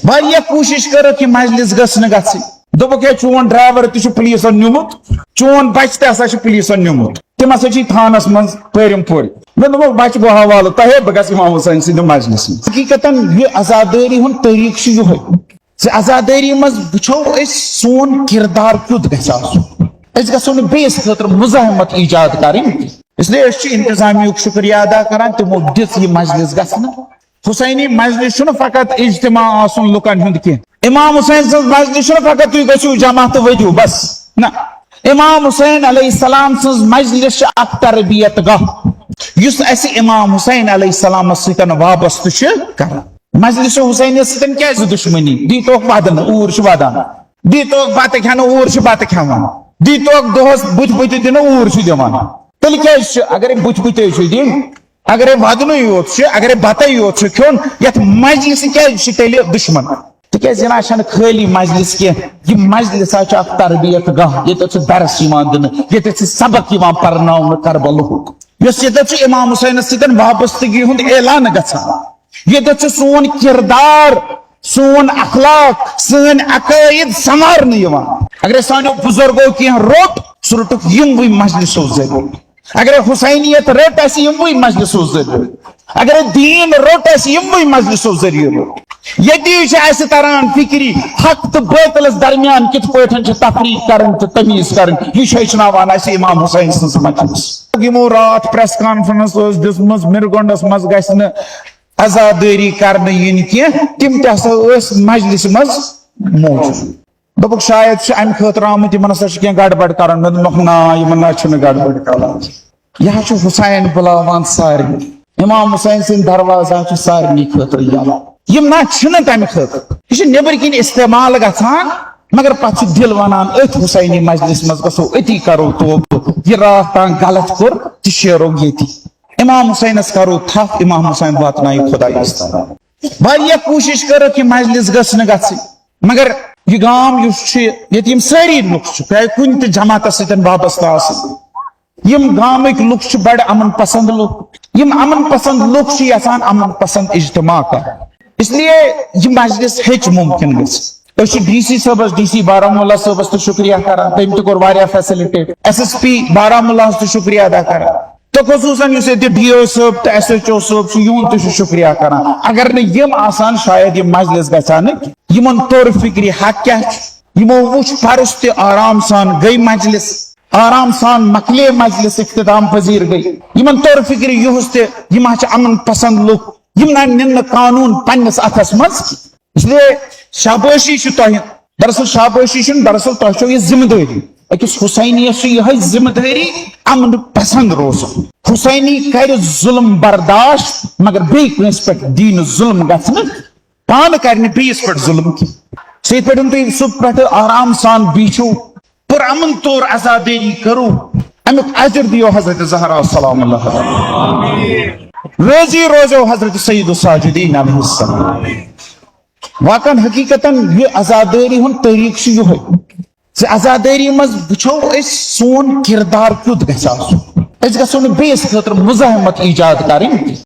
واریاہ کوشش کر کہ مجلس گژھِ نہٕ گژھٕنۍ دوٚپُکھ ہے چون ڈرائیور تہِ چھُ پولیسن نیوٗمُت چون بچہٕ تہِ ہسا چھُ پولیسن نیوٗمُت تِم ہسا چھِ تھانس منٛز پٲرِم پورِ مےٚ دوٚپُکھ بچہٕ گوٚو حوالہٕ تۄہے بہٕ گژھٕ امام حسین سٕنٛدِ مجلس منٛز حقیٖقتن یہِ عزادٲری ہُنٛد طریٖقہٕ چھُ یِہوے زِ عزادٲری منٛز وٕچھو أسۍ سون کِردار کیُتھ گژھِ آسُن أسۍ گژھو نہٕ بیٚیِس خٲطرٕ مُزاحمت ایجاد کَرٕنۍ اس لیے أسۍ چھِ انتظامیہُک شُکریہ ادا کران تِمو دِژ یہِ مجلس گژھنہٕ حسینی مجلس چھُنہٕ فقط اجتماع آسُن لُکن ہُنٛد کینٛہہ امام حسین سٕنٛز مجلس چھُنہٕ فقط تُہۍ گٔژھِو جمع تہٕ ؤتھِو بس نہ امام حسین علیہ السلام سٕنٛز مجلس چھِ اکھ تربیت گاہ یُس اسہِ امام حسین علیہ السلامس سۭتۍ وابستہٕ چھِ کران مجلس حسینس سۭتۍ کیازِ دُشمنی دیٖتوکھ ودنہٕ اوٗرۍ چھِ ودان دیٖتوکھ بتہٕ کھٮ۪نہٕ اوٗرۍ چھِ بتہٕ کھٮ۪وان دیٖتوکھ دۄہس بُتھِ بُتھِ دِنہٕ اوٗرۍ چھِ دِوان تیٚلہِ کیازِ چھِ اگرے بُتھِ بُتھے چھِ دِنۍ اگرے ودنٕے یوت چھُ اگرے بتے یوت چھُ کھیوٚن یتھ مجلس کیازِ چھِ تیٚلہِ دُشمن تِکیازِ یہِ نہ چھنہٕ خٲلی مجلس کینٛہہ یہِ مجلس چھُ اکھ تربیت گاہ ییٚتٮ۪تھ چھُ درس یِوان دِنہٕ ییٚتٮ۪تھ چھُ سبق یِوان پرناونہٕ کربلہُک یُس ییٚتٮ۪تھ چھُ امام حسینس سۭتۍ وابستگی ہُنٛد اعلان گژھان ییٚتٮ۪تھ چھُ سون کردار سون اخلاق سٲنۍ عقٲیِد سنوارنہٕ یِوان اگرے سانیو بُزرگو کینٛہہ روٚٹ سُہ روٚٹُکھ یِموٕے مجلسو ذٔریعہٕ اگرے حسینیت رٔٹ اسہِ یِموٕے مجلسو ذٔریعہٕ اگرے دیٖن روٚٹ اسہِ یِموٕے مجلسو ذٔریعہٕ روٚٹ ییٚتی چھِ اسہِ تران فکری حق تہٕ باطلس درمیان کِتھ پٲٹھۍ چھِ تفریٖق کرٕنۍ تہٕ تمیٖز کرٕنۍ یہِ چھُ ہیٚچھناوان اسہِ امام حسین سٕنٛز مجلس یِمو راتھ پریس کانفرنس ٲس دِژمٕژ مِرگونڈس منٛز گژھِ نہٕ عزادٲری کرنہٕ یِنۍ کینٛہہ تِم تہِ ہسا ٲسۍ مجلسہِ منٛز موجوٗد دوٚپُکھ شاید چھِ امہِ خٲطرٕ آمٕتۍ یِمن ہسا چھُ کینٛہہ گڑبڑ کرُن مےٚ دوٚپمکھ نا یِمن نہ چھُنہٕ گڑبڑ کران یہِ حظ چھُ حسین بُلاوان سارنٕے امام حسین سٕنٛدۍ دروازٕ چھِ سارنٕے خٲطرٕ یلہٕ یِم نہ چھِنہٕ تمہِ خٲطرٕ یہِ چھُ نیبرۍ کِنۍ استعمال گژھان مگر پتہٕ چھُ دل ونان أتھۍ حسینی مجلس منٛز گژھو أتی کرو توبہٕ یہِ راتھ تام غلط کوٚر تہِ شیرو ییٚتی امام حسینس کرو تھپھ امام حسین واتنایہِ خۄدایس تام واریاہ کوٗشش کٔرٕکھ کہ مجلس گٔژھ نہٕ گژھٕنۍ مگر یہ گام یُس چھُ ییٚتہِ یِم سٲری لُکھ چھِ چاہے کُنہِ تہِ جماعتس سۭتۍ وابستہٕ آسن یِم گامٕکۍ لُکھ چھِ بڑٕ امن پسند لُکھ یِم امن پسند لُکھ چھِ یژھان امن پسند اجتماع کرُن اس لیے یہ مجلس ہیٚچ ممکن گٔژھِتھ أسۍ چھِ ڈی سی صٲبس ڈی سی بارہمولہ صٲبس تہِ شُکریہ کران تٔمۍ تہِ کوٚر واریاہ فیسلٹیٹ ایس ایس پی بارہمولاہس تہِ شُکریہ ادا کران تہٕ خصوٗصن یُس ییٚتہِ ڈی او صٲب تہٕ ایس ایچ او صٲب چھُ یِہُنٛد تہِ چھُ شُکریہ کران اگر نہٕ یِم آسان شاید یہِ مجلس گژھِ ہا نہٕ یِمن توٚر فکرِ حق کیاہ چھُ یِمو وُچھ فرض تہِ آرام سان گٔے مجلس آرام سان مکلے مجلس اختتام پذیٖر گٔے یِمن توٚر فکرِ یِہُس تہِ یِم حظ چھِ امن پسند لُکھ یِم نہ نِن نہٕ قانوٗن پننِس اتھس منٛز اس لیے شابٲشی چھِ تۄہہِ دراصل شابٲشی چھُنہٕ دراصل تۄہہِ چھو یہِ ذمہٕ دٲری أکِس حسینیس چھِ یِہے ذمہٕ دٲری امن پسند روزُن حسینی کرِ ظُلم برداشت مگر بیٚیہِ کٲنٛسہِ پٮ۪ٹھ دی نہٕ ظُلم گژھنہٕ پانہٕ کرِ نہٕ بیٚیِس پٮ۪ٹھ ظُلم کینٛہہ سُہ یِتھ پٲٹھۍ تُہۍ صبح پٮ۪ٹھٕ آرام سان بیٖچھِو پُرامن طور عزادٲری کرو امیُک اجر دِیو حضرت زہرا سلام اللہ روزی روزو حضرت سید الساجدین علیہ السلام واقعاً حقیقتاً یہ عزادٲری ہُنٛد طریٖقہٕ چھُ یِہوے زِ عزادٲری منٛز وٕچھو أسۍ سون کردار کیُتھ گژھِ آسُن أسۍ گژھو نہٕ بیٚیِس خٲطرٕ مُزاحمت ایجاد کرٕنۍ